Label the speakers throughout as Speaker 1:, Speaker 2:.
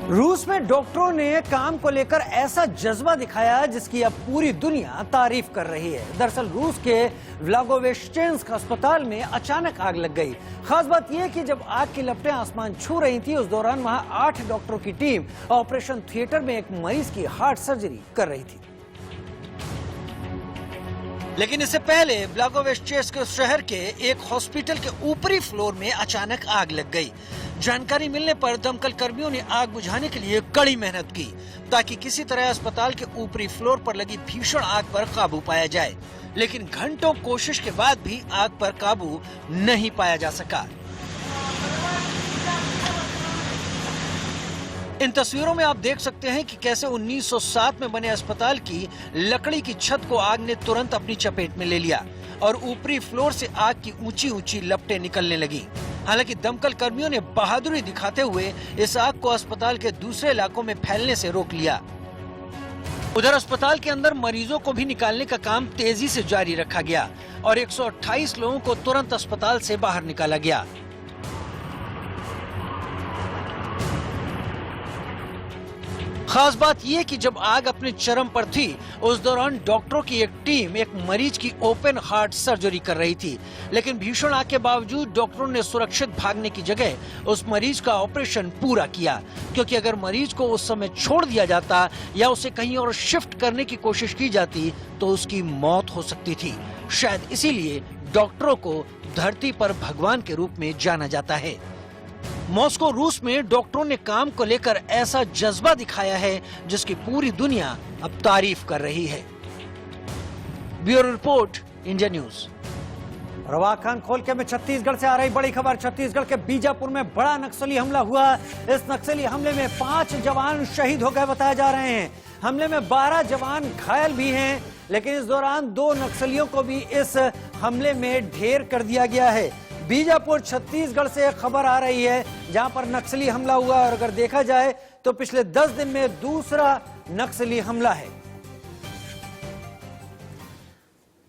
Speaker 1: रूस में डॉक्टरों ने काम को लेकर ऐसा जज्बा दिखाया जिसकी अब पूरी दुनिया तारीफ कर रही है। दरअसल रूस के व्लागोवेश्चेंस्क अस्पताल में अचानक आग लग गई। खास बात यह कि जब आग की लपटें आसमान छू रही थी, उस दौरान वहां 8 डॉक्टरों की टीम ऑपरेशन थिएटर में एक मरीज की हार्ट सर्जरी कर रही थी। लेकिन इससे पहले व्लागोवेश्चेंस्क शहर के एक हॉस्पिटल के ऊपरी फ्लोर में अचानक आग लग गई। जानकारी मिलने पर दमकल कर्मियों ने आग बुझाने के लिए कड़ी मेहनत की ताकि किसी तरह अस्पताल के ऊपरी फ्लोर पर लगी भीषण आग पर काबू पाया जाए, लेकिन घंटों कोशिश के बाद भी आग पर काबू नहीं पाया जा सका। इन तस्वीरों में आप देख सकते हैं कि कैसे 1907 में बने अस्पताल की लकड़ी की छत को आग ने तुरंत अपनी चपेट में ले लिया और ऊपरी फ्लोर से आग की ऊंची ऊंची लपटें निकलने लगी। हालांकि दमकल कर्मियों ने बहादुरी दिखाते हुए इस आग को अस्पताल के दूसरे इलाकों में फैलने से रोक लिया। उधर अस्पताल के अंदर मरीजों को भी निकालने का काम तेजी से जारी रखा गया और 128 लोगों को तुरंत अस्पताल से बाहर निकाला गया। खास बात यह कि जब आग अपने चरम पर थी, उस दौरान डॉक्टरों की एक टीम एक मरीज की ओपन हार्ट सर्जरी कर रही थी, लेकिन भीषण आग के बावजूद डॉक्टरों ने सुरक्षित भागने की जगह उस मरीज का ऑपरेशन पूरा किया, क्योंकि अगर मरीज को उस समय छोड़ दिया जाता या उसे कहीं और शिफ्ट करने की कोशिश की जाती तो उसकी मौत हो सकती थी। शायद इसीलिए डॉक्टरों को धरती पर भगवान के रूप में जाना जाता है। मॉस्को रूस में डॉक्टरों ने काम को लेकर ऐसा जज्बा दिखाया है जिसकी पूरी दुनिया अब तारीफ कर रही है। Bureau report, India news. रवा खान खोलके में छत्तीसगढ़ से आ रही बड़ी खबर। छत्तीसगढ़ के बीजापुर में बड़ा नक्सली हमला हुआ। इस नक्सली हमले में 5 जवान शहीद हो गए बताए जा रहे हैं। हमले में 12 जवान घायल भी हैं, लेकिन इस दौरान 2 नक्सलियों को भी इस हमले में ढेर कर दिया गया है। बीजापुर छत्तीसगढ़ से एक खबर आ रही है जहां पर नक्सली हमला हुआ और अगर देखा जाए तो पिछले 10 दिन में दूसरा नक्सली हमला है।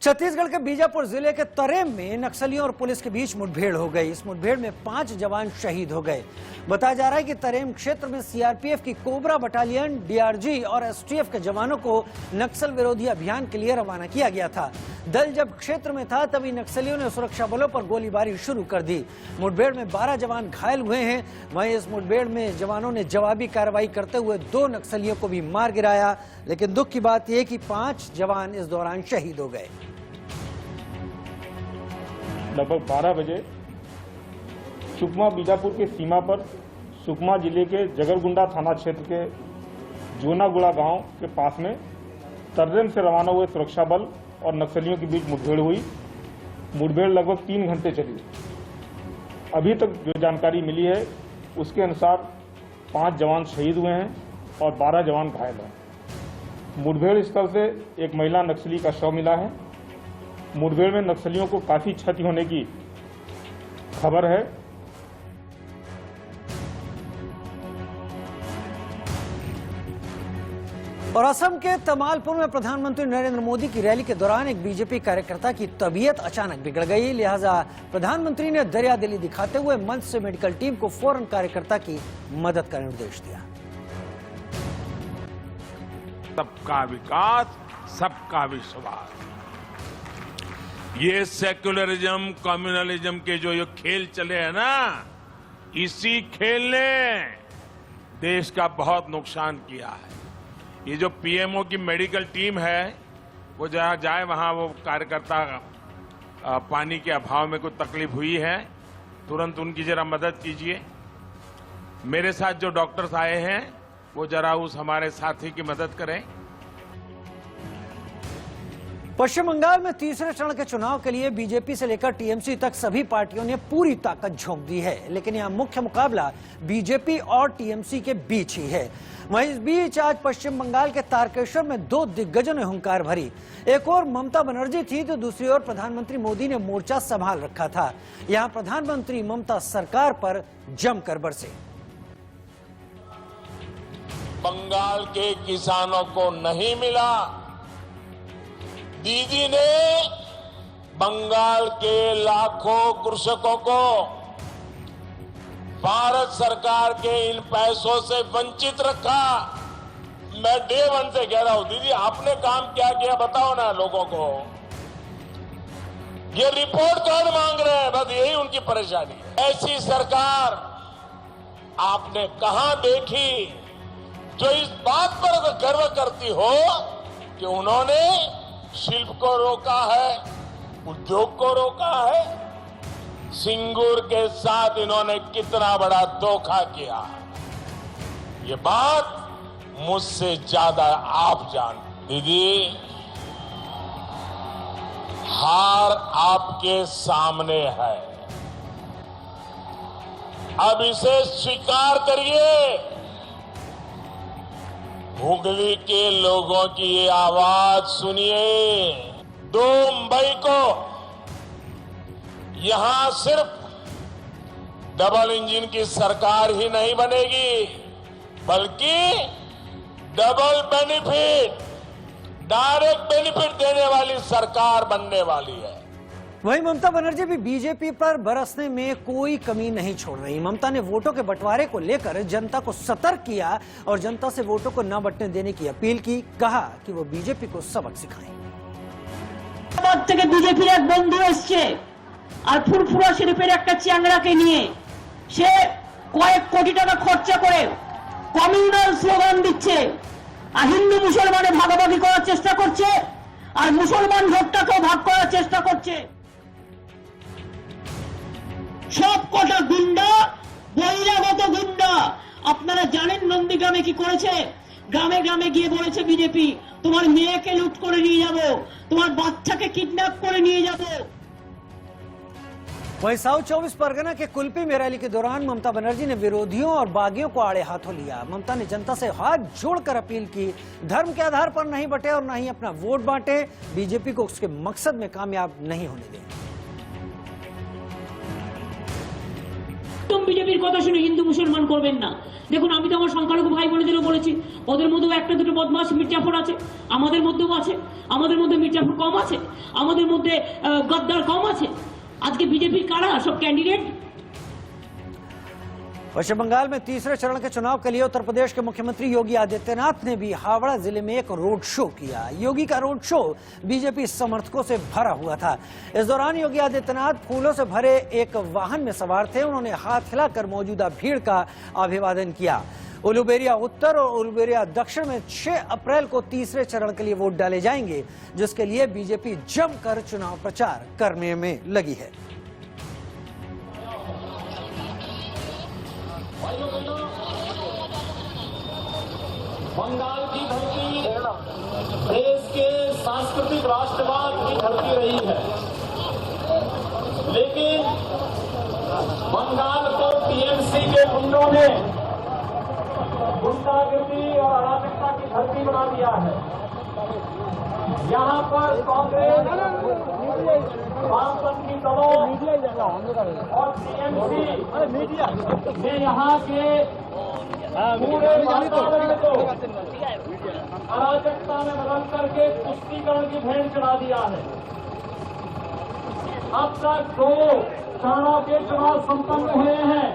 Speaker 1: छत्तीसगढ़ के बीजापुर जिले के तरेम में नक्सलियों और पुलिस के बीच मुठभेड़ हो गई। इस मुठभेड़ में 5 जवान शहीद हो गए। बताया जा रहा है कि तरेम क्षेत्र में सीआरपीएफ की कोबरा बटालियन, डीआरजी और एसटीएफ के जवानों को नक्सल विरोधी अभियान के लिए रवाना किया गया था। दल जब क्षेत्र में था तभी नक्सलियों ने सुरक्षा बलों पर गोलीबारी शुरू कर दी। मुठभेड़ में 12 जवान घायल हुए हैं। वहीं इस मुठभेड़ में जवानों ने जवाबी कार्रवाई करते हुए 2 नक्सलियों को भी मार गिराया, लेकिन दुख की बात यह कि 5 जवान इस दौरान शहीद हो गए।
Speaker 2: लगभग 12 बजे सुकमा बीजापुर के सीमा पर सुकमा जिले के जगरगुंडा थाना क्षेत्र के जोनागुड़ा गांव के पास में तर्रेम से रवाना हुए सुरक्षा बल और नक्सलियों के बीच मुठभेड़ हुई। मुठभेड़ लगभग 3 घंटे चली। अभी तक जो जानकारी मिली है उसके अनुसार 5 जवान शहीद हुए हैं और 12 जवान घायल हैं। मुठभेड़ स्थल से एक महिला नक्सली का शव मिला है। मुठभेड़ में नक्सलियों को काफी क्षति होने की खबर है।
Speaker 1: और असम के तमालपुर में प्रधानमंत्री नरेंद्र मोदी की रैली के दौरान एक बीजेपी कार्यकर्ता की तबीयत अचानक बिगड़ गई। लिहाजा प्रधानमंत्री ने दरियादिली दिखाते हुए मंच से मेडिकल टीम को फौरन कार्यकर्ता की मदद का निर्देश दिया।
Speaker 3: सबका विकास, सबका विश्वास, ये सेक्युलरिज्म, कम्युनलिज्म के जो ये खेल चले हैं ना, इसी खेल ने देश का बहुत नुकसान किया है। ये जो पीएमओ की मेडिकल टीम है, वो जहां जाए वहां वो कार्यकर्ता पानी के अभाव में कोई तकलीफ हुई है, तुरंत उनकी जरा मदद कीजिए। मेरे साथ जो डॉक्टर्स आए हैं वो जरा उस हमारे साथी की मदद करें।
Speaker 1: पश्चिम बंगाल में तीसरे चरण के चुनाव के लिए बीजेपी से लेकर टीएमसी तक सभी पार्टियों ने पूरी ताकत झोंक दी है, लेकिन यहां मुख्य मुकाबला बीजेपी और टीएमसी के बीच ही है। वहीं इस बीच आज पश्चिम बंगाल के तारकेश्वर में 2 दिग्गजों ने हुंकार भरी। एक और ममता बनर्जी थी तो दूसरी ओर प्रधानमंत्री मोदी ने मोर्चा संभाल रखा था। यहां प्रधानमंत्री ममता सरकार पर जमकर बरसे।
Speaker 4: बंगाल के किसानों को नहीं मिला, दीदी ने बंगाल के लाखों कृषकों को भारत सरकार के इन पैसों से वंचित रखा। मैं डे वन से कह रहा हूं, दीदी आपने काम क्या किया बताओ ना लोगों को। ये रिपोर्ट कार्ड मांग रहे हैं, बस यही उनकी परेशानी है। ऐसी सरकार आपने कहां देखी जो इस बात पर गर्व करती हो कि उन्होंने शिल्प को रोका है, उद्योग को रोका है। सिंगूर के साथ इन्होंने कितना बड़ा धोखा किया, ये बात मुझसे ज्यादा आप जान। दीदी हार आपके सामने है, अब इसे स्वीकार करिए। हुगली के लोगों की ये आवाज सुनिए। 2 मई को यहां सिर्फ डबल इंजन की सरकार ही नहीं बनेगी, बल्कि डबल बेनिफिट, डायरेक्ट बेनिफिट देने वाली सरकार बनने वाली है।
Speaker 1: वहीं ममता बनर्जी भी बीजेपी पर बरसने में कोई कमी नहीं छोड़ रही। ममता ने वोटों के बंटवारे को लेकर जनता को सतर्क किया और जनता से वोटों को न बंटने देने की अपील की। कहा कि वो बीजेपी को सबक सिखाएं।
Speaker 5: बीजेपी एक बंधु एसছে আর ফুরফুরা শরীফের একটা চ্যাংড়াকে নিয়ে সে কয়েক কোটি টাকা খরচা করে কমিউনাল স্লোগান দিচ্ছে আর হিন্দু মুসলমানে ভাগাভাগি করার চেষ্টা করছে আর মুসলমান ভোটটাকেও ভাগ করার চেষ্টা করছে। সব কটা গুন্ডা, বহিরাগত গুন্ডা। আপনারা জানেন নন্দীগ্রামে কি করেছে? গ্রামে গ্রামে গিয়ে বলেছে বিজেপি, তোমার মেয়েকে লুট করে নিয়ে যাব, তোমার বাচ্চাকে কিডন্যাপ করে নিয়ে যাব।
Speaker 1: वहीं साउथ 24 परगना के कुल्पी में रैली के दौरान ममता बनर्जी ने विरोधियों और बागियों को आड़े हाथों लिया। ममता ने जनता से हाथ जोड़कर अपील की, धर्म के आधार पर नहीं बटे और न ही अपना वोट बांटे, बीजेपी को उसके मकसद में कामयाब नहीं होने दें।
Speaker 5: तुम बीजेपीর কথা শুনে হিন্দু মুসলমান করবেন না। দেখুন আমি তো আমার সংখ্যালঘু ভাই বোনেদেরও বলেছি, ওদের মধ্যেও একটা দুটো বদমাশ মির্জাফর আছে, আমাদের মধ্যেও আছে, আমাদের মধ্যে মির্জাফর কম আছে, আমাদের মধ্যে গদ্দার কম আছে। आज के बीजेपी कारा सब कैंडिडेट।
Speaker 1: पश्चिम बंगाल में तीसरे चरण के चुनाव के लिए उत्तर प्रदेश के मुख्यमंत्री योगी आदित्यनाथ ने भी हावड़ा जिले में एक रोड शो किया। योगी का रोड शो बीजेपी समर्थकों से भरा हुआ था। इस दौरान योगी आदित्यनाथ फूलों से भरे एक वाहन में सवार थे। उन्होंने हाथ हिलाकर मौजूदा भीड़ का अभिवादन किया। उलुबेरिया उत्तर और उलुबेरिया दक्षिण में 6 अप्रैल को तीसरे चरण के लिए वोट डाले जाएंगे, जिसके लिए बीजेपी जमकर चुनाव प्रचार करने में लगी है।
Speaker 6: बंगाल की धरती देश के सांस्कृतिक राष्ट्रवाद की धरती रही है, लेकिन बंगाल को टीएमसी के गुंडों ने गुंडागिरी और अराजकता की धरती बना दिया है। यहाँ पर कांग्रेस, वामपंथी दलों और टीएमसी ने यहाँ के पूरे वातावरण को अराजकता में बदल करके तुष्टीकरण की भेंट चढ़ा दिया है। अब तक 2 चरणों के चुनाव संपन्न हुए हैं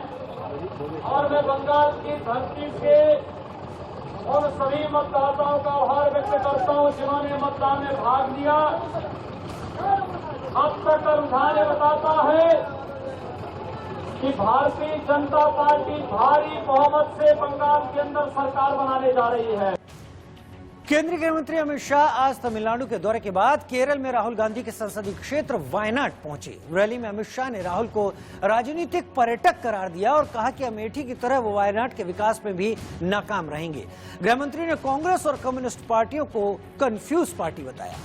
Speaker 6: और मैं बंगाल की धरती से उन सभी मतदाताओं का आभार व्यक्त करता हूं जिन्होंने मतदान में भाग लिया। अब तक का रुझान बताता है कि भारतीय जनता पार्टी भारी बहुमत से बंगाल के अंदर सरकार बनाने जा रही है।
Speaker 1: केंद्रीय गृह मंत्री अमित शाह आज तमिलनाडु के दौरे के बाद केरल में राहुल गांधी के संसदीय क्षेत्र वायनाड पहुंचे। रैली में अमित शाह ने राहुल को राजनीतिक पर्यटक करार दिया और कहा कि अमेठी की तरह वो वायनाड के विकास में भी नाकाम रहेंगे। गृह मंत्री ने कांग्रेस और कम्युनिस्ट पार्टियों को कंफ्यूज पार्टी बताया।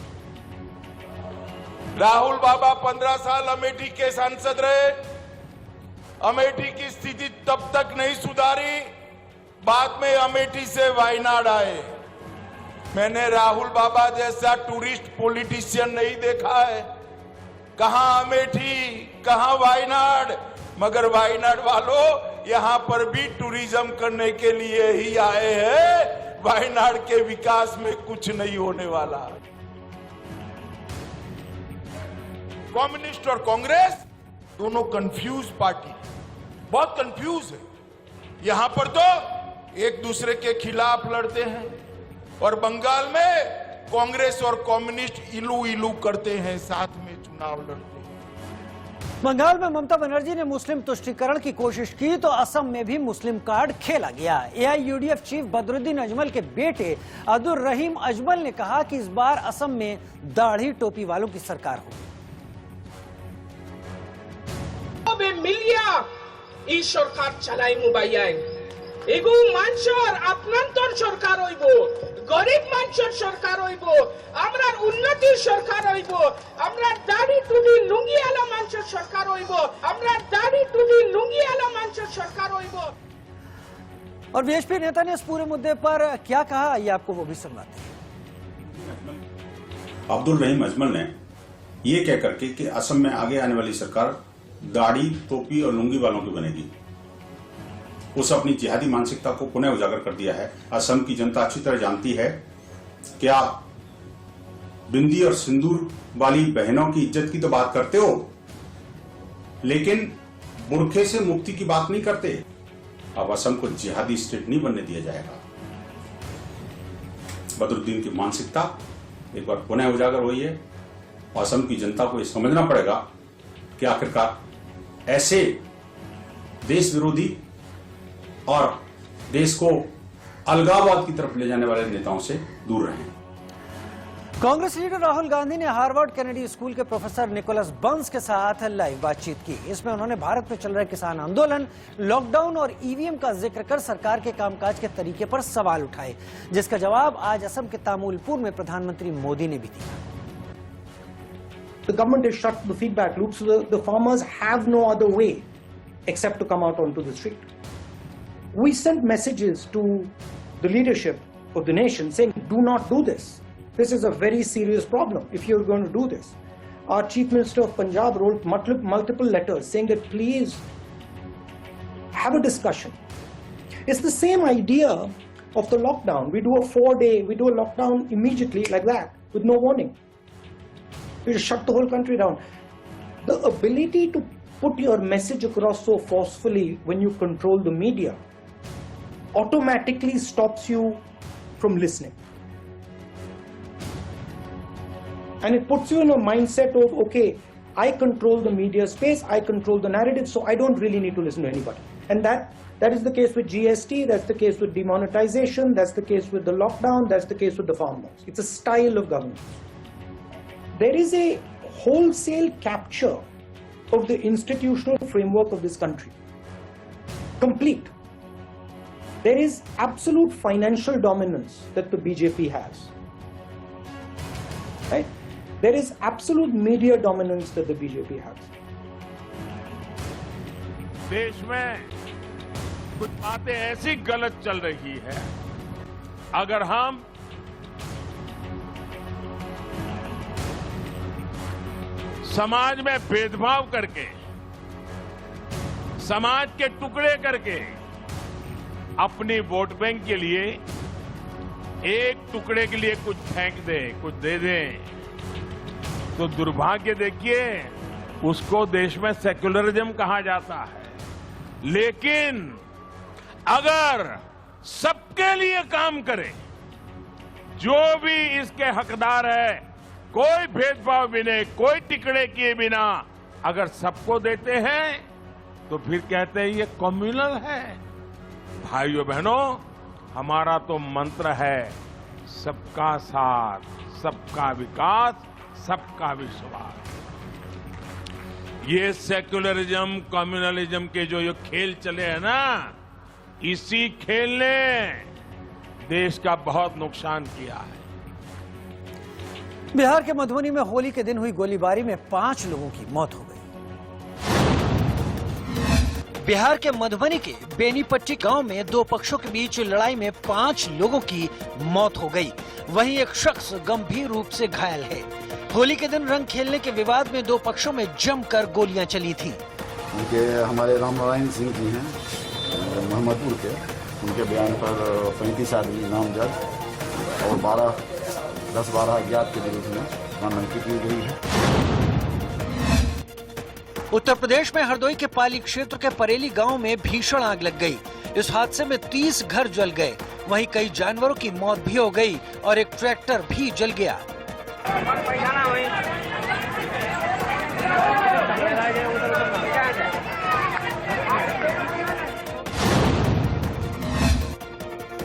Speaker 7: राहुल बाबा 15 साल अमेठी के सांसद रहे। अमेठी की स्थिति तब तक नहीं सुधारी, बाद में अमेठी से वायनाड आए। मैंने राहुल बाबा जैसा टूरिस्ट पॉलिटिशियन नहीं देखा है। कहां अमेठी, कहां वायनाड, मगर वायनाड वालों यहां पर भी टूरिज्म करने के लिए ही आए हैं। वायनाड के विकास में कुछ नहीं होने वाला। कम्युनिस्ट और कांग्रेस दोनों कंफ्यूज पार्टी। बहुत कंफ्यूज है। यहां पर तो एक दूसरे के खिलाफ लड़ते हैं और बंगाल में कांग्रेस और कम्युनिस्ट इलू इलू करते हैं, साथ में चुनाव लड़ते हैं।
Speaker 1: बंगाल में ममता बनर्जी ने मुस्लिम तुष्टीकरण की कोशिश की तो असम में भी मुस्लिम कार्ड खेला गया। एआईयूडीएफ चीफ बदरुद्दीन अजमल के बेटे अब्दुल रहीम अजमल ने कहा कि इस बार असम में दाढ़ी टोपी वालों की सरकार हो।
Speaker 8: মিলিয়া এই সরকার চালাইমু বাইয়াই এগু মানুষের আপনান্তর সরকার হইব, গরিব মানুষের সরকার হইব, আমরার উন্নতির সরকার হইব, আমরার দাড়ি টুপি লুঙ্গি আলা মানুষের সরকার হইব, আমরার দাড়ি টুপি লুঙ্গি আলা মানুষের সরকার হইব।
Speaker 1: और बीएसपी नेता ने इस पूरे मुद्दे पर क्या कहा, ये आपको वो भी सुनवाते हैं।
Speaker 9: अब्दुल रहीम अजमल ने ये कह करके कि असम में आगे आने वाली सरकार दाढ़ी टोपी और लुंगी वालों की बनेगी, उस अपनी जिहादी मानसिकता को पुनः उजागर कर दिया है। असम की जनता अच्छी तरह जानती है कि आप बिंदी और सिंदूर वाली बहनों की इज्जत की तो बात करते हो, लेकिन बुरखे से मुक्ति की बात नहीं करते। अब असम को जिहादी स्टेट नहीं बनने दिया जाएगा। बदरुद्दीन की मानसिकता एक बार पुनः उजागर हुई है। असम की जनता को यह समझना पड़ेगा कि आखिरकार ऐसे देश विरोधी और देश को अलगाववाद की तरफ ले जाने वाले नेताओं से दूर रहें।
Speaker 1: कांग्रेस लीडर राहुल गांधी ने हार्वर्ड कैनेडी स्कूल के प्रोफेसर निकोलस बंस के साथ लाइव बातचीत की। इसमें उन्होंने भारत में चल रहे किसान आंदोलन, लॉकडाउन और ईवीएम का जिक्र कर सरकार के कामकाज के तरीके पर सवाल उठाए, जिसका जवाब आज असम के तामुलपुर में प्रधानमंत्री मोदी ने भी दिया।
Speaker 10: The government has shut the feedback loop, so the farmers have no other way except to come out onto the street. We sent messages to the leadership of the nation saying, do not do this. This is a very serious problem if you're going to do this. Our Chief Minister of Punjab wrote multiple letters saying that please have a discussion. It's the same idea of the lockdown. We do a 4-day, we do a lockdown immediately like that with no warning. We shut the whole country down. The ability to put your message across so forcefully when you control the media automatically stops you from listening. And it puts you in a mindset of, okay, I control the media space, I control the narrative, so I don't really need to listen to anybody. And that is the case with GST, that's the case with demonetization, that's the case with the lockdown, that's the case with the farm laws. It's a style of governance. There is a wholesale capture of the institutional framework of this country. Complete. There is absolute financial dominance that the BJP has. Right? There is absolute media dominance that the BJP has.
Speaker 3: देश में कुछ बातें ऐसी गलत चल रही है, अगर हम समाज में भेदभाव करके, समाज के टुकड़े करके अपनी वोट बैंक के लिए एक टुकड़े के लिए कुछ फेंक दें, कुछ दे दें, तो दुर्भाग्य देखिए उसको देश में सेक्युलरिज्म कहा जाता है। लेकिन अगर सबके लिए काम करे, जो भी इसके हकदार है, कोई भेदभाव बिना, कोई टिकड़े किए बिना अगर सबको देते हैं तो फिर कहते हैं ये कम्युनल है। भाइयों बहनों, हमारा तो मंत्र है सबका साथ, सबका विकास, सबका विश्वास। ये सेक्युलरिज्म, कम्युनलिज्म के जो ये खेल चले हैं ना, इसी खेल ने देश का बहुत नुकसान किया है।
Speaker 1: बिहार के मधुबनी में होली के दिन हुई गोलीबारी में 5 लोगों की मौत हो गई। बिहार के मधुबनी के बेनीपट्टी गांव में 2 पक्षों के बीच लड़ाई में 5 लोगों की मौत हो गई। वहीं एक शख्स गंभीर रूप से घायल है। होली के दिन रंग खेलने के विवाद में 2 पक्षों में जमकर गोलियां चली थी।
Speaker 11: उनके हमारे रामनारायण सिंह जी हैं मोहम्मदपुर के, उनके बयान पर 35 आदमी नामजद और 10-12 अज्ञात के विरुद्ध में नामांकित की गई है।
Speaker 1: उत्तर प्रदेश में हरदोई के पाली क्षेत्र के परेली गांव में भीषण आग लग गई। इस हादसे में 30 घर जल गए, वहीं कई जानवरों की मौत भी हो गई और एक ट्रैक्टर भी जल गया।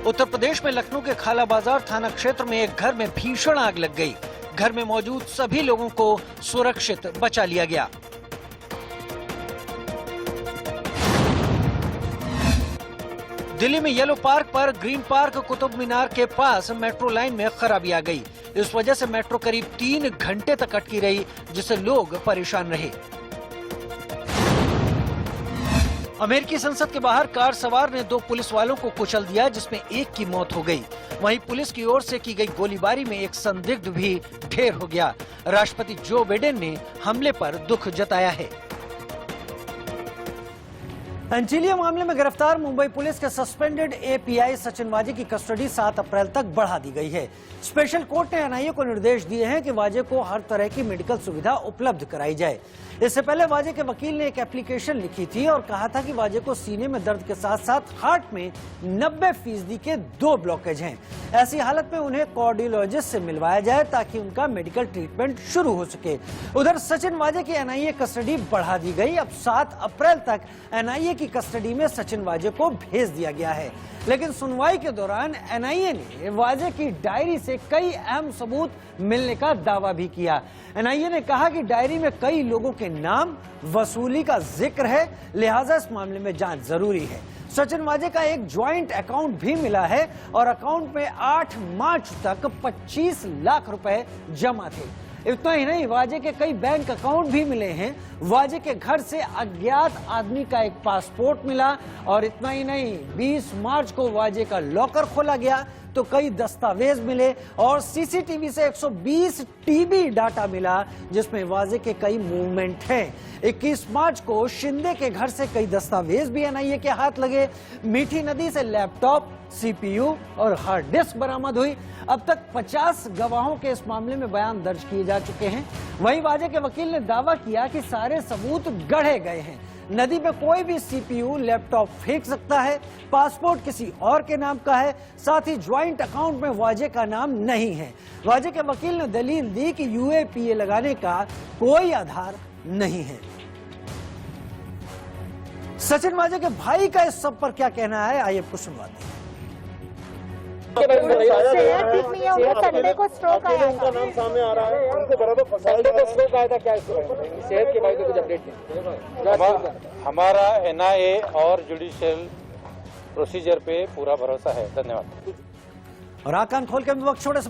Speaker 1: उत्तर प्रदेश में लखनऊ के खाला बाजार थाना क्षेत्र में एक घर में भीषण आग लग गई। घर में मौजूद सभी लोगों को सुरक्षित बचा लिया गया। दिल्ली में येलो पार्क पर ग्रीन पार्क कुतुब मीनार के पास मेट्रो लाइन में खराबी आ गई। इस वजह से मेट्रो करीब 3 घंटे तक अटकी रही, जिससे लोग परेशान रहे। अमेरिकी संसद के बाहर कार सवार ने 2 पुलिस वालों को कुचल दिया, जिसमें एक की मौत हो गई। वहीं पुलिस की ओर से की गई गोलीबारी में एक संदिग्ध भी ढेर हो गया। राष्ट्रपति जो बाइडेन ने हमले पर दुख जताया है। एंटीलिया मामले में गिरफ्तार मुंबई पुलिस के सस्पेंडेड एपीआई सचिन वाजे की कस्टडी 7 अप्रैल तक बढ़ा दी गई है। स्पेशल कोर्ट ने एनआईए को निर्देश दिए हैं कि वाजे को हर तरह की मेडिकल सुविधा उपलब्ध कराई जाए। इससे पहले वाजे के वकील ने एक एप्लीकेशन लिखी थी और कहा था कि वाजे को सीने में दर्द के साथ साथ हार्ट में 90% के 2 ब्लॉकेज हैं। ऐसी हालत में उन्हें कार्डियोलॉजिस्ट से मिलवाया जाए ताकि उनका मेडिकल ट्रीटमेंट शुरू हो सके। उधर सचिन वाजे की एनआईए कस्टडी बढ़ा दी गई। अब 7 अप्रैल तक एनआईए की कस्टडी में सचिन वाजे को भेज दिया गया है। लेकिन सुनवाई के दौरान एनआईए ने वाजे की डायरी से कई अहम सबूत मिलने का दावा भी किया। एनआईए ने कहा कि डायरी में कई लोगों के नाम, वसूली का जिक्र है, लिहाजा इस मामले में जांच जरूरी है। सचिन वाजे का एक ज्वाइंट अकाउंट भी मिला है और अकाउंट में 8 मार्च तक 25 लाख रुपए जमा थे। इतना ही नहीं, वाजे के कई बैंक अकाउंट भी मिले हैं। वाजे के घर से अज्ञात आदमी का एक पासपोर्ट मिला और इतना ही नहीं, 20 मार्च को वाजे का लॉकर खोला गया तो कई दस्तावेज मिले और सीसीटीवी से 120 टीबी डाटा मिला, जिसमें वाजे के कई मूवमेंट हैं। 21 मार्च को शिंदे के घर से कई दस्तावेज भी एनआईए के हाथ लगे। मीठी नदी से लैपटॉप, सीपीयू और हार्ड डिस्क बरामद हुई। अब तक 50 गवाहों के इस मामले में बयान दर्ज किए जा चुके हैं। वहीं वाजे के वकील ने दावा किया कि सारे सबूत गढ़े गए हैं। नदी में कोई भी सीपीयू, लैपटॉप फेंक सकता है। पासपोर्ट किसी और के नाम का है। साथ ही ज्वाइंट अकाउंट में वाजे का नाम नहीं है। वाजे के वकील ने दलील दी कि यूएपीए लगाने का कोई आधार नहीं है। सचिन वाजे के भाई का इस सब पर क्या कहना है, आइए आपको सुनवाते हैं।
Speaker 12: संडे को स्ट्रोक आया था।
Speaker 6: उनका नाम सामने आ रहा है, उनसे बराबर संडे को स्ट्रोक आया था। क्या सेहत के बारे में कुछ अपडेट नहीं?
Speaker 13: हमारा एनआईए और जुडिशियल प्रोसीजर पे पूरा भरोसा है। धन्यवाद।
Speaker 1: और आकान खोल के वक्त छोड़े